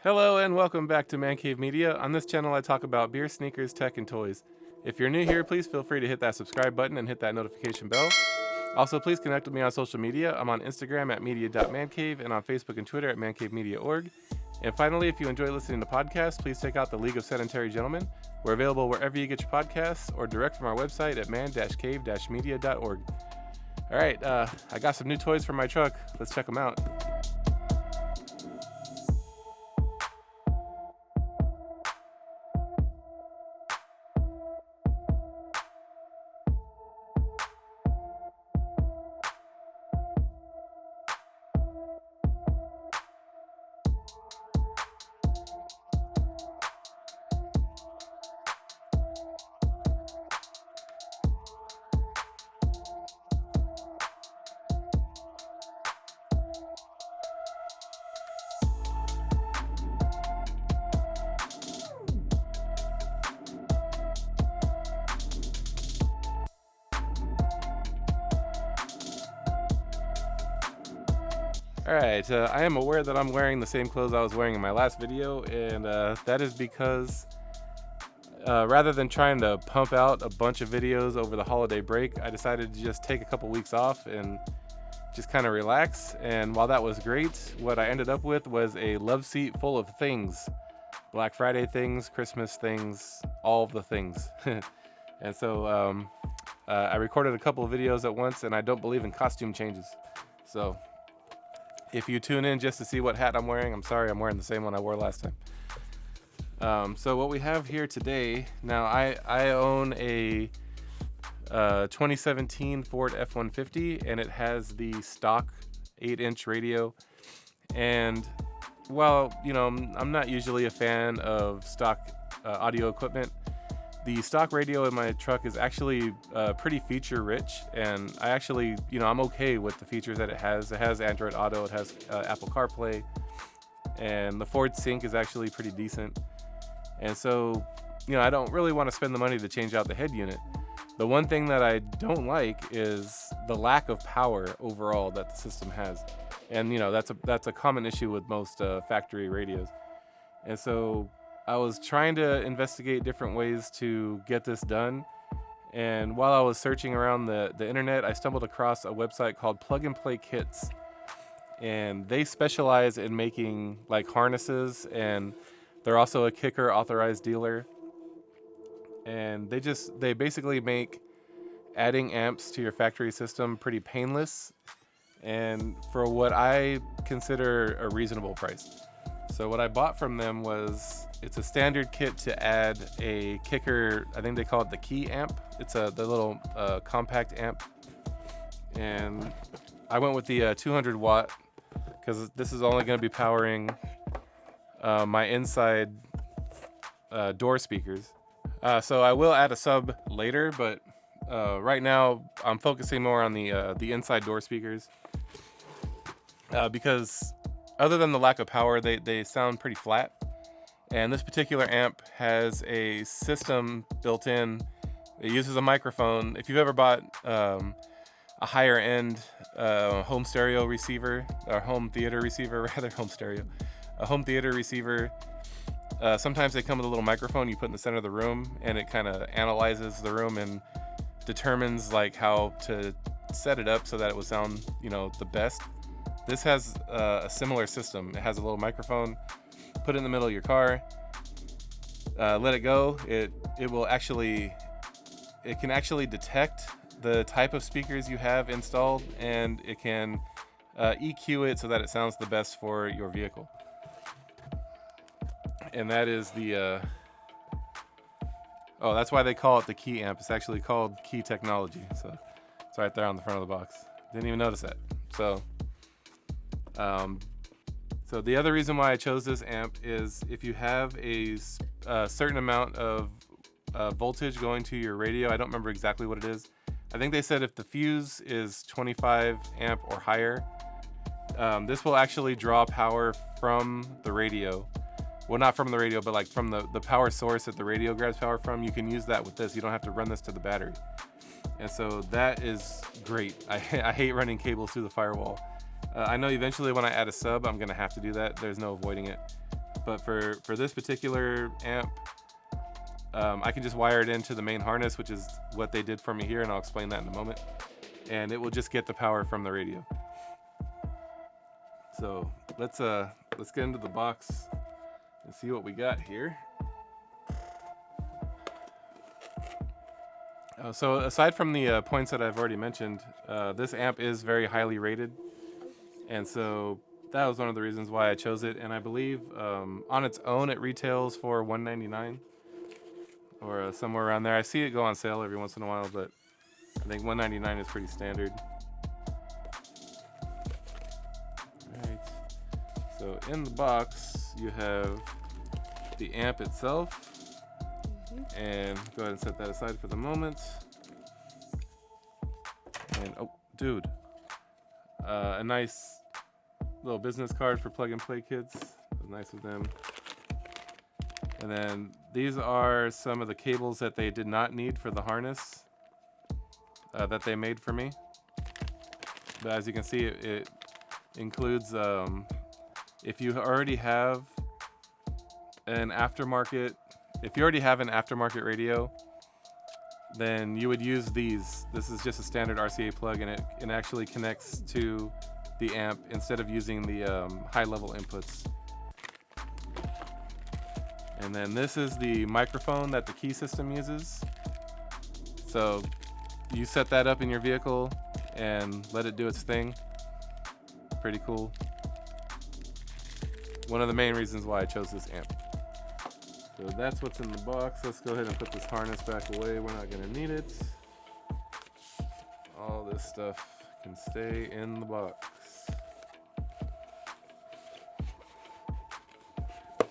Hello and welcome back to Man Cave Media. On this channel I talk about beer, sneakers, tech, and toys. If you're new here, please feel free to hit that subscribe button and hit that notification bell. Also, please connect with me on social media. I'm on Instagram at media.mancave and on Facebook and Twitter at mancavemedia.org. And finally, if you enjoy listening to podcasts, please check out the League of Sedentary Gentlemen. We're available wherever you get your podcasts or direct from our website at man-cave-media.org. All right, I got some new toys for my truck. Let's check them out. Alright, I am aware that I'm wearing the same clothes I was wearing in my last video, and that is because rather than trying to pump out a bunch of videos over the holiday break, I decided to just take a couple weeks off and just kind of relax. And while that was great, what I ended up with was a love seat full of things. Black Friday things, Christmas things, all of the things. And so I recorded a couple of videos at once, and I don't believe in costume changes. So if you tune in just to see what hat I'm wearing, I'm sorry, I'm wearing the same one I wore last time. So what we have here today, now I own a 2017 Ford F-150, and it has the stock 8-inch radio. And while, you know, I'm not usually a fan of stock audio equipment, the stock radio in my truck is actually pretty feature rich, and I actually, you know, I'm okay with the features that it has. It has Android Auto, it has Apple CarPlay, and the Ford Sync is actually pretty decent. And so, you know, I don't really want to spend the money to change out the head unit. The one thing that I don't like is the lack of power overall that the system has. And, you know, that's a common issue with most factory radios. And so I was trying to investigate different ways to get this done. And while I was searching around the internet, I stumbled across a website called Plug and Play Kits. And they specialize in making like harnesses, and they're also a Kicker authorized dealer. And they basically make adding amps to your factory system pretty painless, and for what I consider a reasonable price. So what I bought from them was, it's a standard kit to add a Kicker, I think they call it the Key amp. It's the little compact amp. And I went with the 200 watt because this is only going to be powering my inside door speakers. So I will add a sub later, but right now I'm focusing more on the inside door speakers because other than the lack of power, they sound pretty flat. And this particular amp has a system built in. It uses a microphone. If you've ever bought a higher end home stereo receiver, or home theater receiver, rather, a home theater receiver, sometimes they come with a little microphone you put in the center of the room, and it kind of analyzes the room and determines like how to set it up so that it will sound, you know, the best. This has a similar system. It has a little microphone. Put it in the middle of your car, let it go. It can actually detect the type of speakers you have installed, and it can EQ it so that it sounds the best for your vehicle. And that is the that's why they call it the Key amp. It's actually called Key Technology. So it's right there on the front of the box. Didn't even notice that. So the other reason why I chose this amp is if you have a certain amount of voltage going to your radio, I don't remember exactly what it is. I think they said if the fuse is 25 amp or higher, this will actually draw power from the radio. Well, not from the radio, but like from the power source that the radio grabs power from. You can use that with this. You don't have to run this to the battery. And so that is great. I hate running cables through the firewall. I know eventually when I add a sub, I'm gonna have to do that. There's no avoiding it. But for this particular amp, I can just wire it into the main harness, which is what they did for me here, and I'll explain that in a moment. And it will just get the power from the radio. So let's get into the box and see what we got here. So aside from the points that I've already mentioned, this amp is very highly rated, and so that was one of the reasons why I chose it. And I believe on its own it retails for $199 or somewhere around there. I see it go on sale every once in a while, but I think $199 is pretty standard. All right. So in the box you have the amp itself. And go ahead and set that aside for the moment. And oh, dude, a nice little business card for Plug and Play Kids. Nice of them. And then these are some of the cables that they did not need for the harness that they made for me. But as you can see, it includes if you already have an aftermarket. If you already have an aftermarket radio, then you would use these. This is just a standard RCA plug, and it actually connects to the amp instead of using the high-level inputs. And then this is the microphone that the Key system uses. So you set that up in your vehicle and let it do its thing. Pretty cool. One of the main reasons why I chose this amp. So that's what's in the box. Let's go ahead and put this harness back away. We're not going to need it. All this stuff can stay in the box.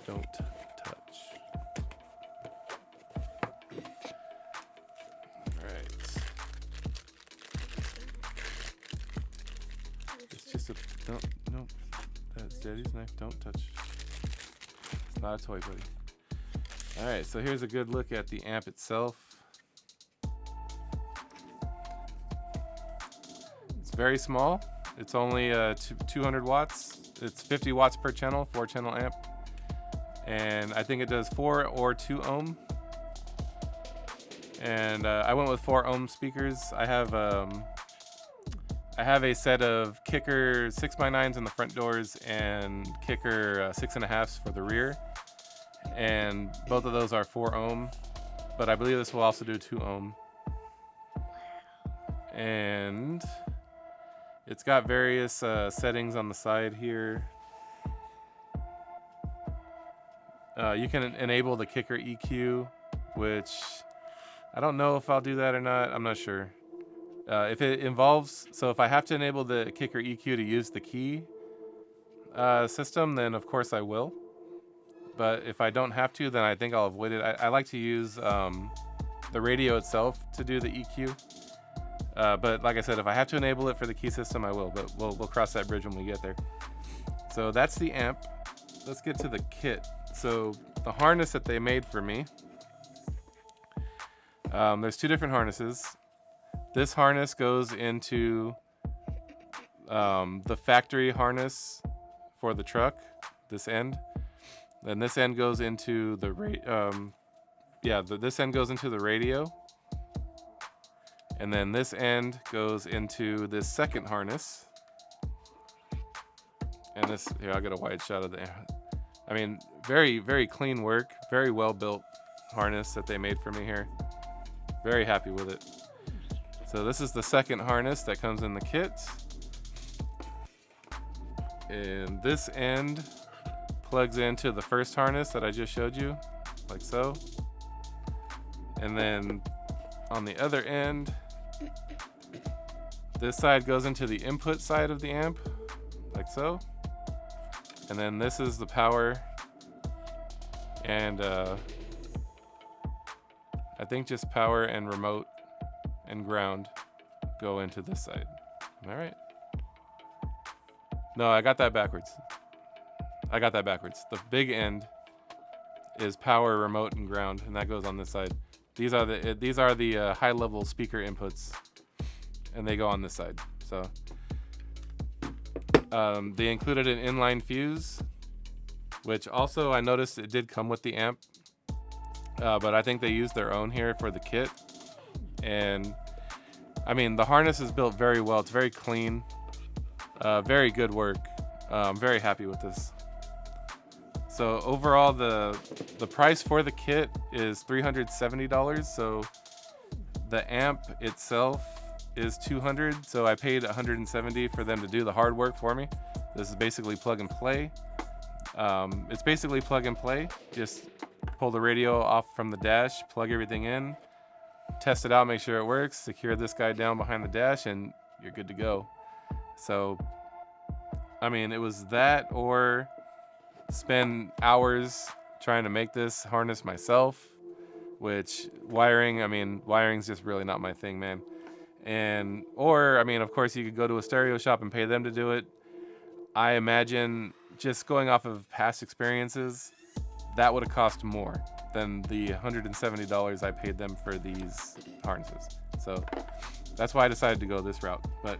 Don't touch. Alright. It's just a... No. That's Daddy's knife. Don't touch. It's not a toy, buddy. Alright, so here's a good look at the amp itself. It's very small. It's only 200 watts. It's 50 watts per channel, 4-channel amp. And I think it does 4 or 2 ohm. And I went with 4 ohm speakers. I have a set of Kicker 6x9s in the front doors and Kicker 6.5s for the rear. And both of those are 4 ohm, but I believe this will also do 2 ohm. And it's got various settings on the side here. You can enable the Kicker EQ, which I don't know if I'll do that or not. I'm not sure. If it involves, so if I have to enable the Kicker EQ to use the Key system, then of course I will. But if I don't have to, then I think I'll avoid it. I like to use the radio itself to do the EQ. But like I said, if I have to enable it for the Key system, I will. But we'll cross that bridge when we get there. So that's the amp. Let's get to the kit. So the harness that they made for me. There's 2 different harnesses. This harness goes into the factory harness for the truck, this end. Then this end goes into the this end goes into the radio. And then this end goes into this second harness. And this, here, I'll get a wide shot of the, I mean, very, very clean work, very well built harness that they made for me here. Very happy with it. So this is the second harness that comes in the kit. And this end plugs into the first harness that I just showed you, like so. And then on the other end, this side goes into the input side of the amp, like so. And then this is the power. And I think just power and remote and ground go into this side. Am I right? No, I got that backwards. The big end is power, remote, and ground, and that goes on this side. These are the high-level speaker inputs, and they go on this side. So they included an inline fuse, which also I noticed it did come with the amp, but I think they used their own here for the kit. And I mean, the harness is built very well. It's very clean, very good work. I'm very happy with this. So overall, the price for the kit is $370. So the amp itself is $200. So I paid $170 for them to do the hard work for me. This is basically plug and play. It's basically plug and play. Just pull the radio off from the dash, plug everything in, test it out, make sure it works, secure this guy down behind the dash, and you're good to go. So, I mean, it was that or spend hours trying to make this harness myself, which wiring's just really not my thing, man. Or, of course, you could go to a stereo shop and pay them to do it. I imagine, just going off of past experiences, that would have cost more than the $170 I paid them for these harnesses. So that's why I decided to go this route. But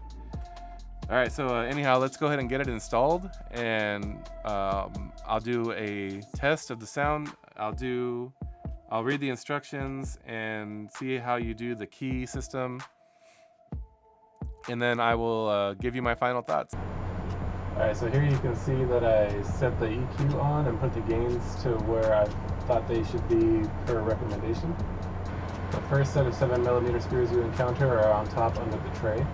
all right, so anyhow, let's go ahead and get it installed, and I'll do a test of the sound. I'll read the instructions and see how you do the key system, and then I will give you my final thoughts. Alright, so here you can see that I set the EQ on and put the gains to where I thought they should be per recommendation. The first set of 7mm screws you encounter are on top under the tray.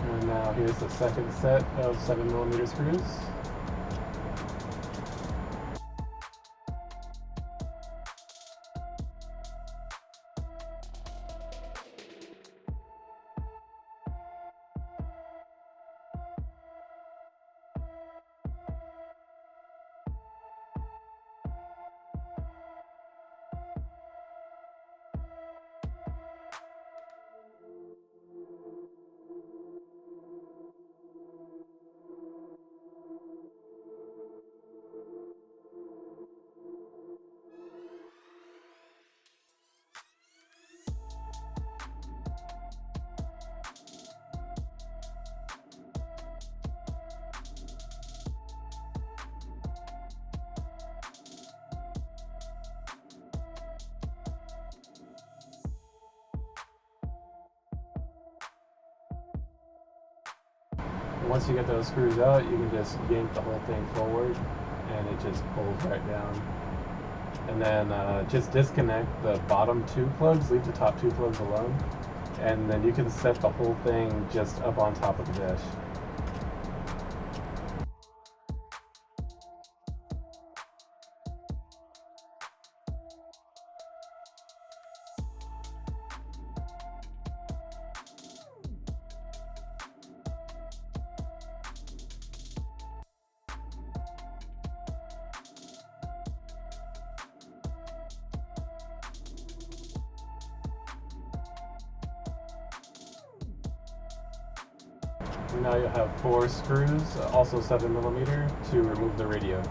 And now here's the second set of 7mm screws. Once you get those screws out, you can just yank the whole thing forward and it just pulls right down. And then just disconnect the bottom two plugs, leave the top two plugs alone, and then you can set the whole thing just up on top of the dash. Now you'll have 4 screws, also 7mm, to remove the radio.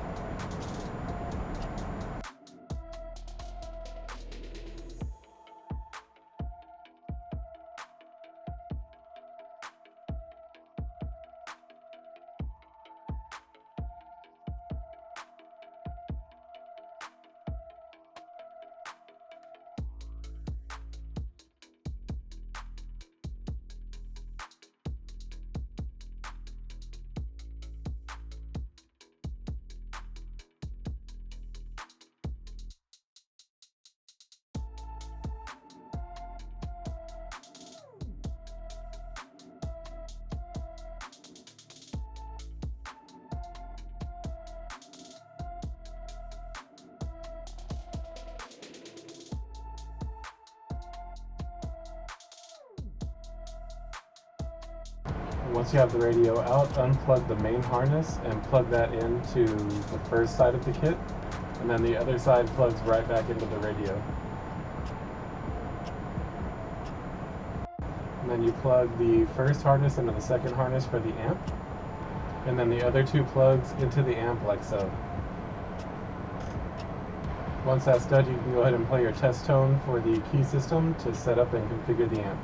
Once you have the radio out, unplug the main harness and plug that into the first side of the kit, and then the other side plugs right back into the radio. And then you plug the first harness into the second harness for the amp, and then the other two plugs into the amp like so. Once that's done, you can go ahead and play your test tone for the key system to set up and configure the amp.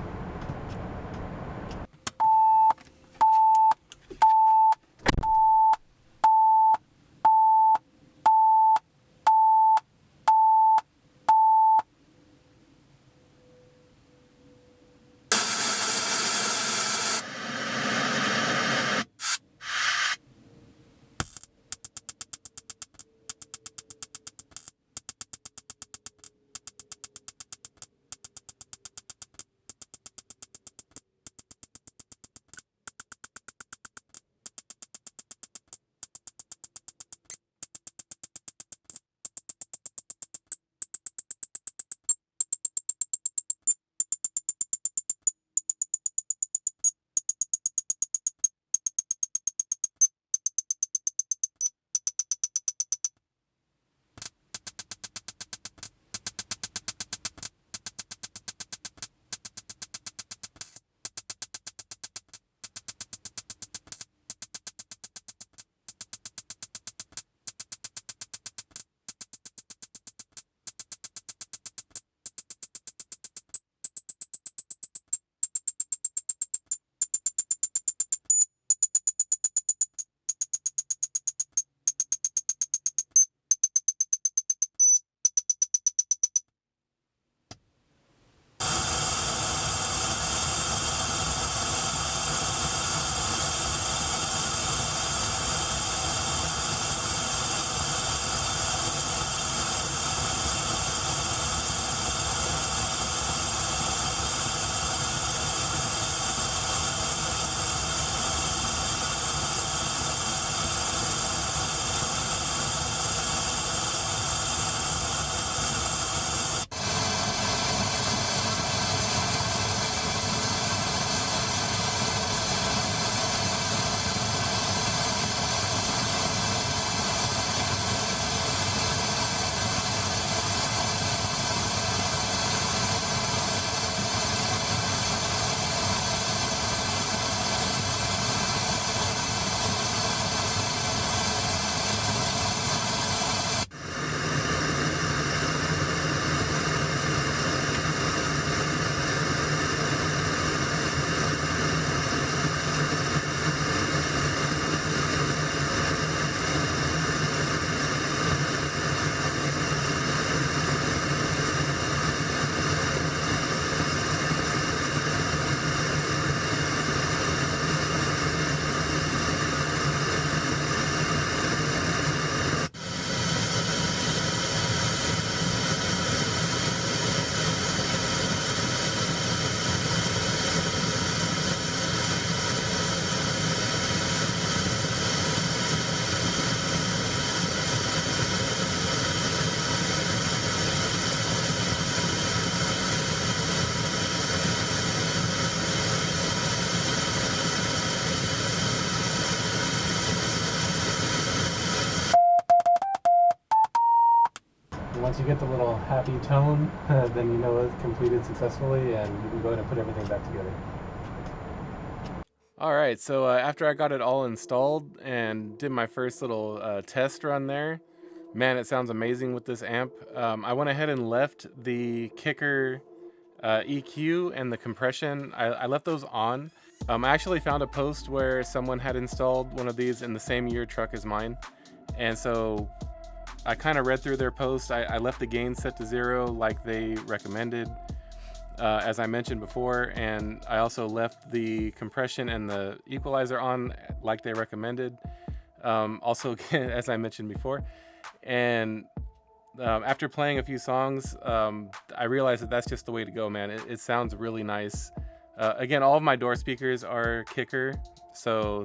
Once you get the little happy tone, then you know it's completed successfully and you can go ahead and put everything back together. Alright, so after I got it all installed and did my first little test run there, man, it sounds amazing with this amp. I went ahead and left the kicker EQ and the compression, I left those on. I actually found a post where someone had installed one of these in the same year truck as mine, and so I kind of read through their post. I left the gain set to 0 like they recommended, as I mentioned before, and I also left the compression and the equalizer on like they recommended, also as I mentioned before. And after playing a few songs, I realized that that's just the way to go, man. It sounds really nice. Again, all of my door speakers are kicker, so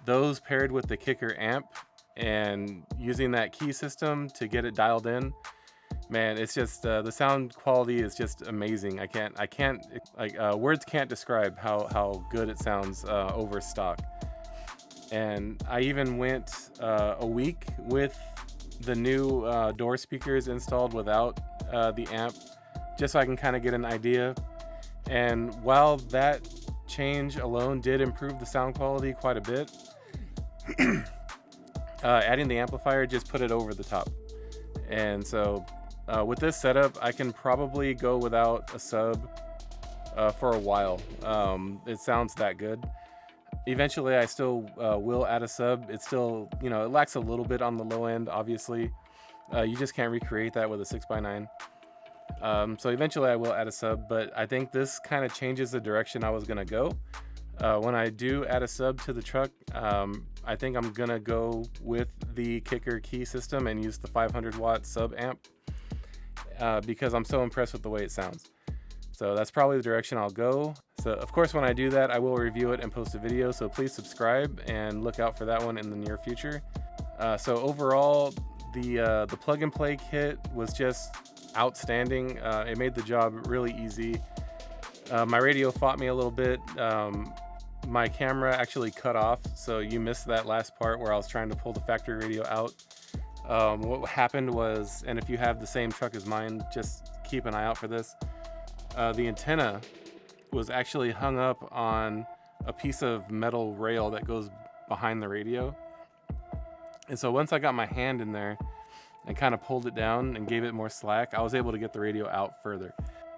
those paired with the kicker amp and using that key system to get it dialed in, Man, it's just the sound quality is just amazing. I can't like words can't describe how good it sounds over stock. And I even went a week with the new door speakers installed without the amp, just so I can kind of get an idea. And while that change alone did improve the sound quality quite a bit, adding the amplifier just put it over the top. And so with this setup, I can probably go without a sub for a while. It sounds that good. Eventually, I still will add a sub. It's still, it lacks a little bit on the low end, obviously. You just can't recreate that with a 6x9. So eventually I will add a sub, but I think this kind of changes the direction I was going to go. When I do add a sub to the truck, I think I'm going to go with the Kicker key system and use the 500 watt sub amp because I'm so impressed with the way it sounds. So that's probably the direction I'll go. So of course, when I do that, I will review it and post a video. So please subscribe and look out for that one in the near future. So overall, the plug and play kit was just outstanding. It made the job really easy. My radio fought me a little bit. My camera actually cut off, so you missed that last part where I was trying to pull the factory radio out. What happened was, and if you have the same truck as mine, just keep an eye out for this. The antenna was actually hung up on a piece of metal rail that goes behind the radio. And so once I got my hand in there and kind of pulled it down and gave it more slack, I was able to get the radio out further.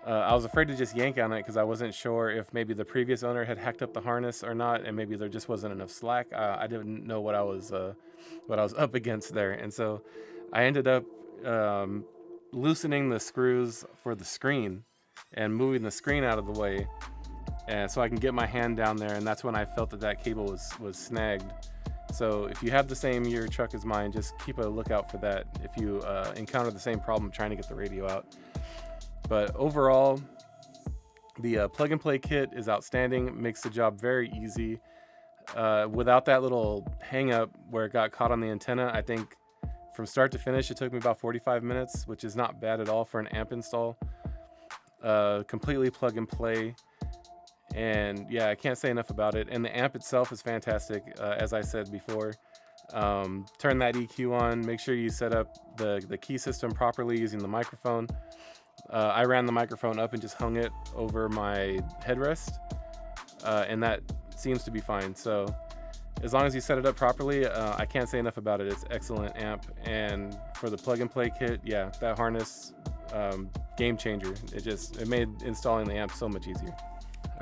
I was afraid to just yank on it because I wasn't sure if maybe the previous owner had hacked up the harness or not, and maybe there just wasn't enough slack. I didn't know what I was up against there, and so I ended up loosening the screws for the screen and moving the screen out of the way, and so I can get my hand down there. And that's when I felt that cable was snagged. So if you have the same year truck as mine, just keep a lookout for that if you encounter the same problem trying to get the radio out. But overall, the plug and play kit is outstanding. Makes the job very easy. Without that little hang up where it got caught on the antenna, I think from start to finish, it took me about 45 minutes, which is not bad at all for an amp install. Completely plug and play. And yeah, I can't say enough about it. And the amp itself is fantastic, as I said before. Turn that EQ on. Make sure you set up the key system properly using the microphone. I ran the microphone up and just hung it over my headrest, and that seems to be fine. So as long as you set it up properly, I can't say enough about it. It's excellent amp. And for the plug and play kit, yeah, that harness, game changer. It made installing the amp so much easier.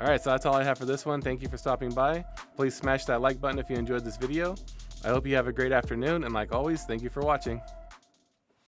All right, so that's all I have for this one. Thank you for stopping by. Please smash that like button if you enjoyed this video. I hope you have a great afternoon, and like always, thank you for watching.